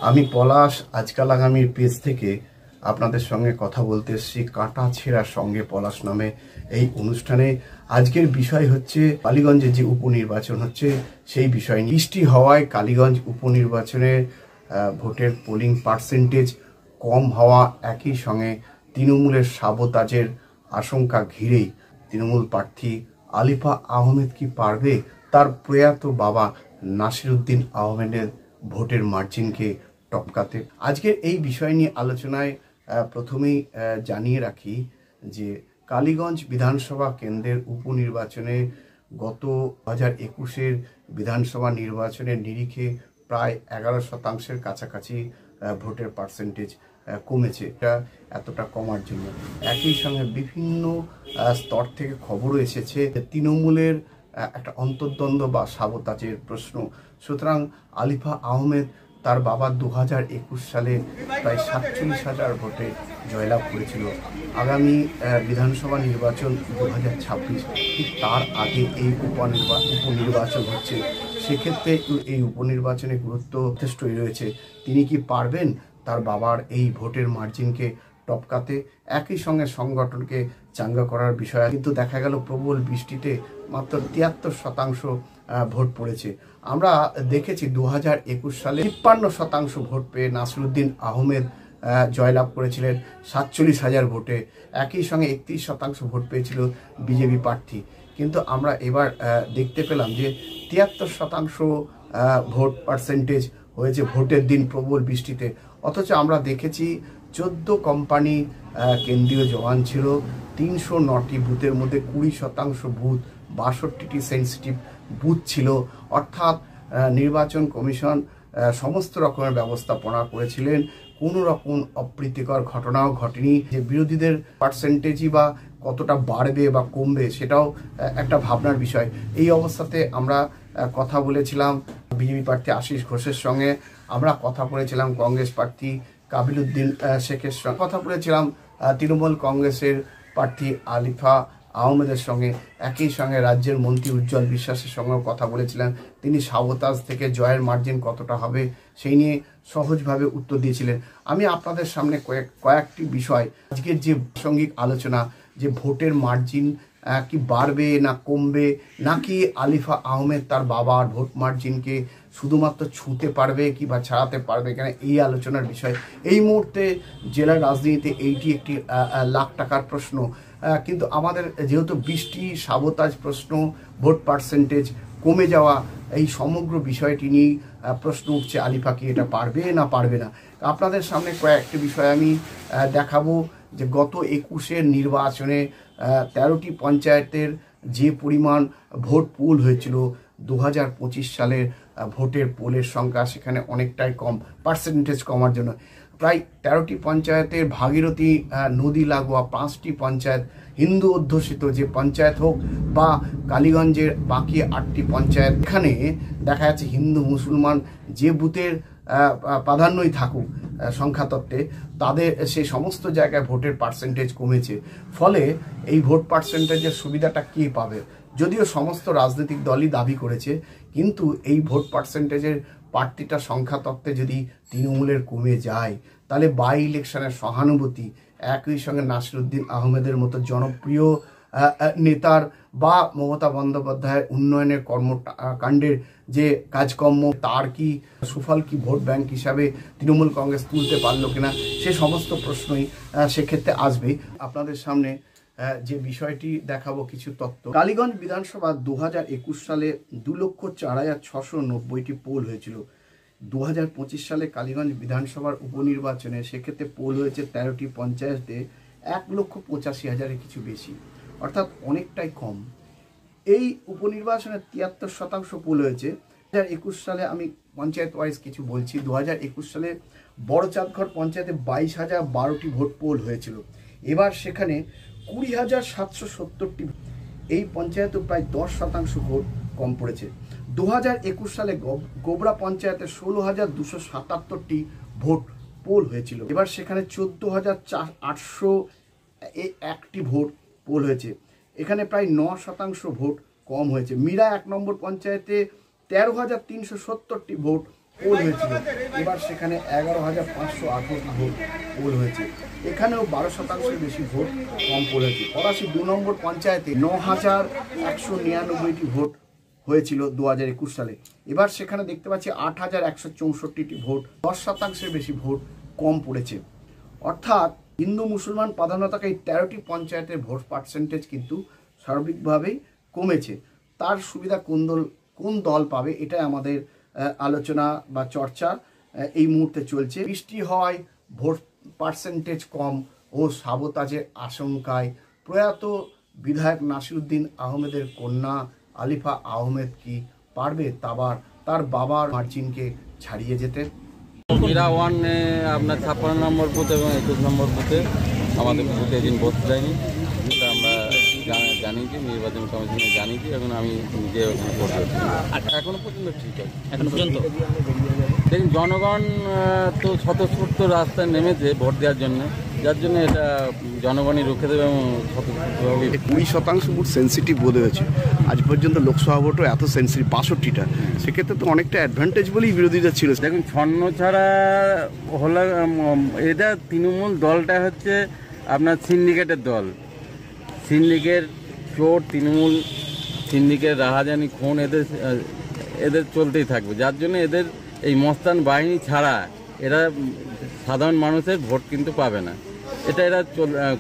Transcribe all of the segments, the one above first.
আমি পলাশ আজকাল আগামীর পেজ থেকে আপনাদের সঙ্গে কথা বলতে এসেছি কাঁটা ছেঁড়ার সঙ্গে পলাশ নামে এই অনুষ্ঠানে। আজকের বিষয় হচ্ছে কালীগঞ্জে যে উপনির্বাচন হচ্ছে সেই বিষয় নিয়ে। বৃষ্টি হওয়ায় কালীগঞ্জ উপনির্বাচনের ভোটের পোলিং পার্সেন্টেজ কম হওয়া, একই সঙ্গে তৃণমূলের সাবোতাজের আশঙ্কা ঘিরেই তৃণমূল প্রার্থী আলিফা আহমেদ কি পারবে তার প্রয়াত বাবা নাসিরউদ্দিন আহমেদের ভোটের মার্জিনকে টপকাতে? আজকের এই বিষয় নিয়ে আলোচনায় প্রথমেই জানিয়ে রাখি যে কালীগঞ্জ বিধানসভা কেন্দ্রের উপনির্বাচনে গত 2021-এর বিধানসভা নির্বাচনের নিরিখে প্রায় 11% কাছাকাছি ভোটের পার্সেন্টেজ কমেছে। এটা এতটা কমার জন্য একই সঙ্গে বিভিন্ন স্তর থেকে খবরও এসেছে তৃণমূলের একটা অন্তর্দ্বন্দ্ব বা সাবোতাজের প্রশ্ন। সুতরাং আলিফা আহমেদ তার বাবা 2021 সালে প্রায় 47,000 ভোটে জয়লাভ করেছিল। আগামী বিধানসভা নির্বাচন 2026, ঠিক তার আগে এই উপনির্বাচন হচ্ছে। সেক্ষেত্রে এই উপনির্বাচনের গুরুত্ব যথেষ্টই রয়েছে। তিনি কি পারবেন তার বাবার এই ভোটের মার্জিনকে টপকাতে? একই সঙ্গে সংগঠনকে চাঙ্গা করার বিষয়। কিন্তু দেখা গেল প্রবল বৃষ্টিতে মাত্র 73% ভোট পড়েছে। আমরা দেখেছি 2021 সালে 53% ভোট পেয়ে নাসিরউদ্দিন আহমেদ জয়লাভ করেছিলেন 47,000 ভোটে। একই সঙ্গে 31% ভোট পেয়েছিল বিজেপি প্রার্থী। কিন্তু আমরা এবার দেখতে পেলাম যে 73% ভোট পার্সেন্টেজ হয়েছে ভোটের দিন প্রবল বৃষ্টিতে। অথচ আমরা দেখেছি 14 কোম্পানি কেন্দ্রীয় জওয়ান ছিল, 309টি বুথের মধ্যে 20% বুথ, 62টি সেন্সিটিভ বুথ ছিল। অর্থাৎ নির্বাচন কমিশন সমস্ত রকমের ব্যবস্থাপনা করেছিলেন। কোনো রকম অপ্রীতিকর ঘটনাও ঘটেনি। যে বিরোধীদের পার্সেন্টেজই বা কতটা বাড়বে বা কমবে সেটাও একটা ভাবনার বিষয়। এই অবস্থাতে আমরা কথা বলেছিলাম বিজেপি প্রার্থী আশিস ঘোষের সঙ্গে, আমরা কথা বলেছিলাম কংগ্রেস প্রার্থী কাবিলউদ্দিন শেখের সঙ্গে, কথা বলেছিলাম তৃণমূল কংগ্রেসের প্রার্থী আলিফা আহমেদের সঙ্গে, একই সঙ্গে রাজ্যের মন্ত্রী উজ্জ্বল বিশ্বাসের সঙ্গেও কথা বলেছিলেন। তিনি সাবোতাজ থেকে জয়ের মার্জিন কতটা হবে সেই নিয়ে সহজভাবে উত্তর দিয়েছিলেন। আমি আপনাদের সামনে কয়েকটি বিষয় আজকের যে প্রাসঙ্গিক আলোচনা, যে ভোটের মার্জিন কি বাড়বে না কমবে, নাকি আলিফা আহমেদ তার বাবার ভোট মার্জিনকে শুধুমাত্র ছুঁতে পারবে কি বা ছাড়াতে পারবে কেন, এই আলোচনার বিষয়। এই মুহূর্তে জেলার রাজনীতিতে এইটি একটি লাখ টাকার প্রশ্ন। কিন্তু আমাদের যেহেতু বৃষ্টি, সাবোতাজ প্রশ্ন, ভোট পার্সেন্টেজ কমে যাওয়া, এই সমগ্র বিষয়টি নিয়েই প্রশ্ন উঠছে আলিফা কি এটা পারবে না পারবে না। আপনাদের সামনে কয়েকটি বিষয় আমি দেখাবো যে গত 21-এর নির্বাচনে 13টি পঞ্চায়েতের যে পরিমাণ ভোট পুল হয়েছিল 2025 সালের ভোটের পোলের সংখ্যা সেখানে অনেকটাই কম, পার্সেন্টেজ কমার জন্য। প্রায় 13টি পঞ্চায়েতের ভাগীরথী নদী লাগোয়া 5টি পঞ্চায়েত, হিন্দু অধ্যুষিত যে পঞ্চায়েত হোক বা কালীগঞ্জের বাকি 8টি পঞ্চায়েত, এখানে দেখা যাচ্ছে হিন্দু মুসলমান যে বুথের প্রাধান্যই থাকুক সংখ্যাতত্ত্বে, তাদের সেই সমস্ত জায়গায় ভোটের পার্সেন্টেজ কমেছে। ফলে এই ভোট পার্সেন্টেজের সুবিধাটা কে পাবে? যদিও সমস্ত রাজনৈতিক দলই দাবি করেছে, কিন্তু এই ভোট পার্সেন্টেজের প্রার্থীটা সংখ্যাতত্ত্বে যদি তৃণমূলের কমে যায়, তাহলে বাই ইলেকশনের সহানুভূতি একই সঙ্গে নাসিরউদ্দিন আহমেদের মতো জনপ্রিয় নেতার বা মমতা বন্দ্যোপাধ্যায়ের উন্নয়নের কর্মকাণ্ডের যে কাজকর্ম, তার কি সুফল কি ভোট ব্যাংক হিসাবে তৃণমূল কংগ্রেস তুলতে পারলো কিনা, সে সমস্ত প্রশ্নই সেক্ষেত্রে আসবে। আপনাদের সামনে যে বিষয়টি দেখাবো কিছু তথ্য। কালীগঞ্জ বিধানসভা 2021 সালে 2,04,690টি পোল হয়েছিল। 2025 সালে কালীগঞ্জ বিধানসভার উপনির্বাচনে সেক্ষেত্রে পোল হয়েছে 13টি পঞ্চায়েতে 1,85,000-এর কিছু বেশি, অর্থাৎ অনেকটাই কম। এই উপনির্বাচনে 73% পোল হয়েছে। 2021 সালে আমি পঞ্চায়েত ওয়াইজ কিছু বলছি। 2021 সালে বড়চাঁদঘর পঞ্চায়েতে 22,012টি ভোট পোল হয়েছিল। এবার সেখানে 20,770টি, এই পঞ্চায়েতে প্রায় 10% ভোট কম পড়েছে। 2021 সালে গোবরা পঞ্চায়েতে 16,277টি ভোট পোল হয়েছিল। এবার সেখানে 14,801টি ভোট পোল হয়েছে। এখানে প্রায় 9% ভোট কম হয়েছে। মিরা 1 নম্বর পঞ্চায়েতে 13,370টি ভোট পোল হয়েছিল, এবার সেখানে 11,518টি ভোট পোল হয়েছে। এখানেও 12% বেশি ভোট কম পোল হয়েছে। পলাশী 2 নম্বর পঞ্চায়েতে 9,199টি ভোট হয়েছিল 2021 সালে, এবার সেখানে দেখতে পাচ্ছি 8,164টি ভোট, 10% বেশি ভোট কম পড়েছে। অর্থাৎ হিন্দু মুসলমান প্রাধান্য থাকা এই 13টি পঞ্চায়েতের ভোট পার্সেন্টেজ কিন্তু সার্বিকভাবেই কমেছে। তার সুবিধা কোন দল পাবে, এটাই আমাদের আলোচনা বা চর্চা এই মুহূর্তে চলছে। বৃষ্টি হওয়ায় ভোট পার্সেন্টেজ কম ও সাবোতাজের আশঙ্কায় প্রয়াত বিধায়ক নাসিরউদ্দিন আহমেদের কন্যা আলিফা আহমেদ কি পারবে তার বাবার মার্জিনকে ছাড়িয়ে যেতে? মীরা ওয়ানে আপনার 56 নম্বর বুথ এবং 21 নম্বর বুথে আমাদের বুথে এদিন ভোট দেয়নি, সেটা আমরা জানিয়েছি, নির্বাচন কমিশনে জানিয়েছি। এখন আমি নিজে ওখানে ভোট দিচ্ছি। এখনো পর্যন্ত ঠিক আছে, এখনো পর্যন্ত দেখুন জনগণ তো স্বতঃস্ফূর্ত রাস্তায় নেমেছে ভোট দেওয়ার জন্য, যার জন্য এটা জনগণই রুখে দেবে এবং স্বতঃস্ফূর্তভাবে। 20% বুথ সেন্সিটিভ বোধ হয়েছে আজ পর্যন্ত, লোকসভা ভোটও এত সেন্সিটিভ 65টা, সেক্ষেত্রে তো অনেকটা অ্যাডভান্টেজ বলেই বিরোধীরা ছিল। দেখুন ছন্ন ছাড়া হলো এটা তৃণমূল দলটা হচ্ছে আপনার সিন্ডিকেটের দল, সিন্ডিকেট চোর, তৃণমূল সিন্ডিকেট রাহাজানি খুন এদের চলতেই থাকবে, যার জন্য এদের এই মস্তান বাহিনী ছাড়া এরা সাধারণ মানুষের ভোট কিন্তু পাবে না, এটা এরা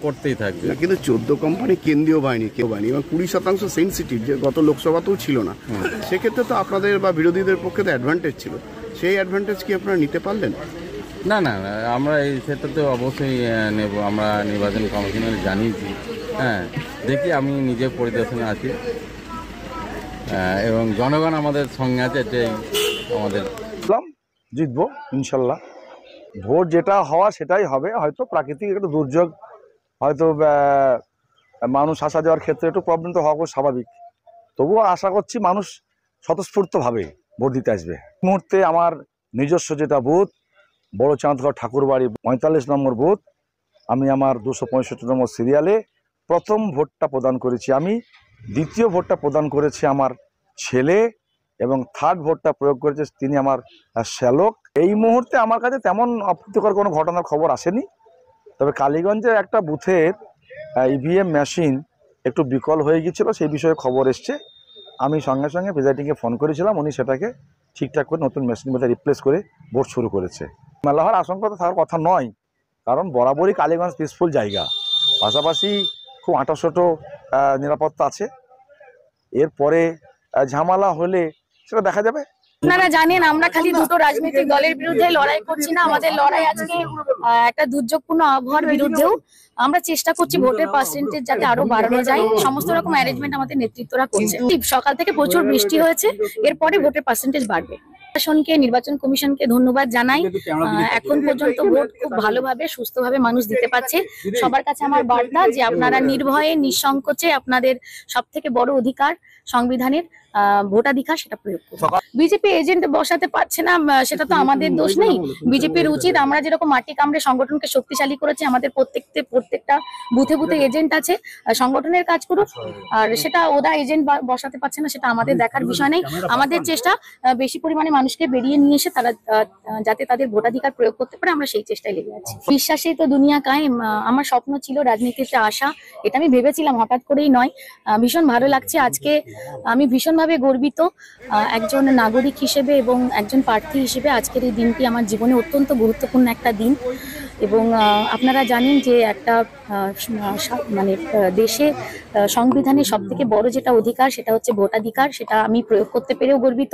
করতেই থাকবে। কিন্তু 14 কোম্পানি কেন্দ্রীয় বাহিনী এবং 20% সেন্সিটিভ, যে গত লোকসভাতেও ছিল না, সেক্ষেত্রে তো আপনাদের বা বিরোধীদের পক্ষে তো অ্যাডভান্টেজ ছিল, সেই অ্যাডভান্টেজ কি আপনারা নিতে পারলেন? না না, আমরা এই সেটা তো অবশ্যই নেব, আমরা নির্বাচন কমিশনের জানিয়েছি। হ্যাঁ, দেখি, আমি নিজে পরিদর্শনে আছি এবং জনগণ আমাদের সঙ্গে আছে, এটাই আমাদের। জিতবো ইনশাল্লাহ। ভোট যেটা হওয়া সেটাই হবে, হয়তো প্রাকৃতিক একটু দুর্যোগ, হয়তো মানুষ আসা যাওয়ার ক্ষেত্রে একটু প্রবলেম তো হওয়া স্বাভাবিক, তবুও আশা করছি মানুষ স্বতঃস্ফূর্তভাবে ভোট দিতে আসবে। এই মুহূর্তে আমার নিজস্ব যেটা বুথ, বড় চাঁদগড় ঠাকুরবাড়ি 45 নম্বর বুথ, আমি আমার 265 নম্বর সিরিয়ালে প্রথম ভোটটা প্রদান করেছি আমি, দ্বিতীয় ভোটটা প্রদান করেছে আমার ছেলে এবং থার্ড ভোটটা প্রয়োগ করেছে তিনি আমার শ্যালক। এই মুহূর্তে আমার কাছে তেমন অপ্রীতিকর কোনো ঘটনার খবর আসেনি, তবে কালীগঞ্জে একটা বুথের ইভিএম মেশিন একটু বিকল হয়ে গিয়েছিল, সেই বিষয়ে খবর এসছে। আমি সঙ্গে সঙ্গে প্রেসিডেন্টকে ফোন করেছিলাম, উনি সেটাকে ঠিকঠাক করে নতুন মেশিন মধ্যে রিপ্লেস করে ভোট শুরু করেছে। মেলা হওয়ার আশঙ্কা তো থাকার কথা নয়, কারণ বরাবরই কালীগঞ্জ পিসফুল জায়গা, পাশাপাশি খুব আঁটাশোটো নিরাপত্তা আছে। এরপরে ঝামেলা হলে সেটা দেখা যাবে। আপনারা জানেন আমরা খালি দুটো রাজনৈতিক দলের বিরুদ্ধে লড়াই করছি না, আমাদের লড়াই আজকে একটা দুর্যোগপূর্ণ আবহাওয়ার বিরুদ্ধেও। আমরা চেষ্টা করছি ভোটের পার্সেন্টেজ যাতে আরো বাড়ানো যায়, সমস্ত রকম অ্যারেঞ্জমেন্ট আমাদের নেতৃত্বরা করছে। সকাল থেকে প্রচুর বৃষ্টি হয়েছে, এরপরে ভোটের পার্সেন্টেজ বাড়বে। প্রশাসনকে, নির্বাচন কমিশনকে ধন্যবাদ জানাই। এখন পর্যন্ত ভোট খুব ভালোভাবে সুস্থভাবে মানুষ দিতে পারছে। সবার কাছে আমার বার্তা যে আপনারা নির্ভয়ে নিঃসংকোচে আপনাদের সব থেকে বড় অধিকার সংবিধানের ভোটাধিকার সেটা প্রয়োগ করুন। বিজেপি এজেন্ট বসাতে পারছে না, সেটা তো আমাদের দোষ নেই। বিজেপির উচিত, আমরা যেরকম মাটি কামড়ে সংগঠনকে শক্তিশালী করেছি, আমাদের প্রত্যেকটা বুথে বুথে এজেন্ট আছে, সংগঠনের কাজ করুক। আর সেটা ওরা এজেন্ট বসাতে পারছে না, সেটা আমাদের দেখার বিষয় নেই। আমাদের চেষ্টা বেশি পরিমাণে মানুষকে বেরিয়ে নিয়ে এসে তারা যাতে তাদের ভোটাধিকার প্রয়োগ করতে পারে, আমরা সেই চেষ্টায় লেগে আছি। বিশ্বাসেই তো দুনিয়া কায়েম। আমার স্বপ্ন ছিল রাজনীতিতে আসা, এটা আমি ভেবেছিলাম, হঠাৎ করেই নয়। ভীষণ ভালো লাগছে আজকে, আমি ভীষণভাবে গর্বিত একজন নাগরিক হিসেবে এবং একজন প্রার্থী হিসেবে। আজকের এই দিনটি আমার জীবনে অত্যন্ত গুরুত্বপূর্ণ একটা দিন এবং আপনারা জানেন যে একটা মানে দেশে সংবিধানের সব থেকে বড় যেটা অধিকার সেটা হচ্ছে ভোটাধিকার, সেটা আমি প্রয়োগ করতে পেরেও গর্বিত,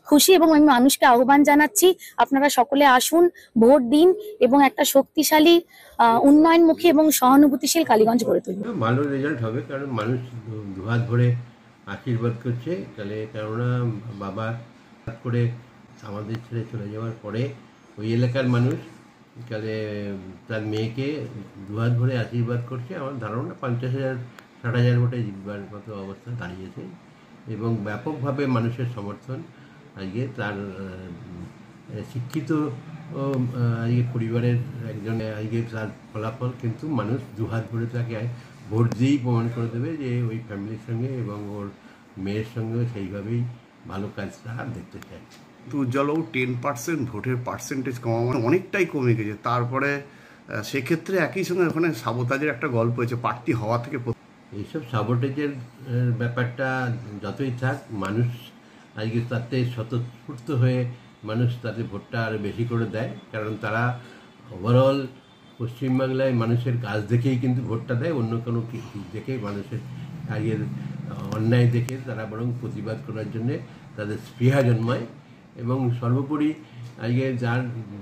খুশি। এবং আমি মানুষকে আহ্বান জানাচ্ছি আপনারা সকলে আসুন, ভোট দিন এবং একটা শক্তিশালী উন্নয়নমুখী এবং সহানুভূতিশীল কালীগঞ্জ গড়ে তুলুন। ভালো রেজাল্ট হবে, কারণ মানুষ দুহাত ভরে আশীর্বাদ করছে। তাহলে কেননা বাবা করে আমাদের ছেড়ে চলে যাওয়ার পরে ওই এলাকার মানুষ তাহলে তার মেয়েকে দুহাত ভরে আশীর্বাদ করছে। আমার ধারণা 50,000-60,000 ভোটে জিতবার মতো অবস্থা দাঁড়িয়েছে এবং ব্যাপকভাবে মানুষের সমর্থন। আজকে তার শিক্ষিত আজকে পরিবারের একজন আজকে তার ফলাফল, কিন্তু মানুষ দুহাত ভরে তাকে ভোট দিয়েই প্রমাণ করে দেবে যে ওই ফ্যামিলির সঙ্গে এবং ওর মেয়ের সঙ্গে সেইভাবেই ভালো কাজটা দেখতে চায়। তো উজ্জ্বলবাবু 10% ভোটের পার্সেন্টেজ কমা মানে অনেকটাই কমে গেছে। তারপরে সেক্ষেত্রে একই সঙ্গে ওখানে সাবোতাজের একটা গল্প হয়েছে প্রার্থী হওয়া থেকে। এইসব সাবোটেজের ব্যাপারটা যতই থাক, মানুষ আজকে তাতে স্বতঃস্ফূর্ত হয়ে মানুষ তাতে ভোটটা আরও বেশি করে দেয়, কারণ তারা ওভারঅল পশ্চিমবাংলায় মানুষের কাজ দেখেই কিন্তু ভোটটা দেয়, অন্য কোনো দেখে মানুষের আগের অন্যায় দেখে তারা বরং প্রতিবাদ করার জন্যে তাদের স্পৃহা জন্মায়। এবং সর্বোপরি আজকে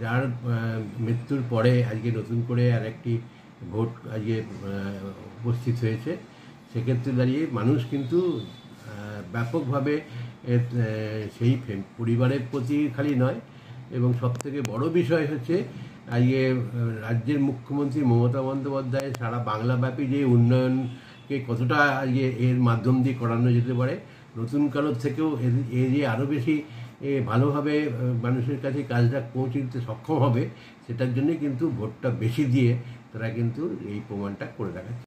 যার মৃত্যুর পরে আজকে নতুন করে আরেকটি ভোট আজকে উপস্থিত হয়েছে, সেক্ষেত্রে দাঁড়িয়ে মানুষ কিন্তু ব্যাপকভাবে সেই পরিবারের প্রতি খালি নয়, এবং সবথেকে বড় বিষয় হচ্ছে আজকে রাজ্যের মুখ্যমন্ত্রী মমতা বন্দ্যোপাধ্যায় সারা বাংলাব্যাপী যে উন্নয়নকে কতটা আজকে এর মাধ্যম দিয়ে করানো যেতে পারে, নতুন কারোর থেকেও এ যে আরও বেশি ভালোভাবে মানুষের কাছে কাজটা পৌঁছে দিতে সক্ষম হবে, সেটার জন্যই কিন্তু ভোটটা বেশি দিয়ে তারা কিন্তু এই প্রমাণটা করে রাখাচ্ছে।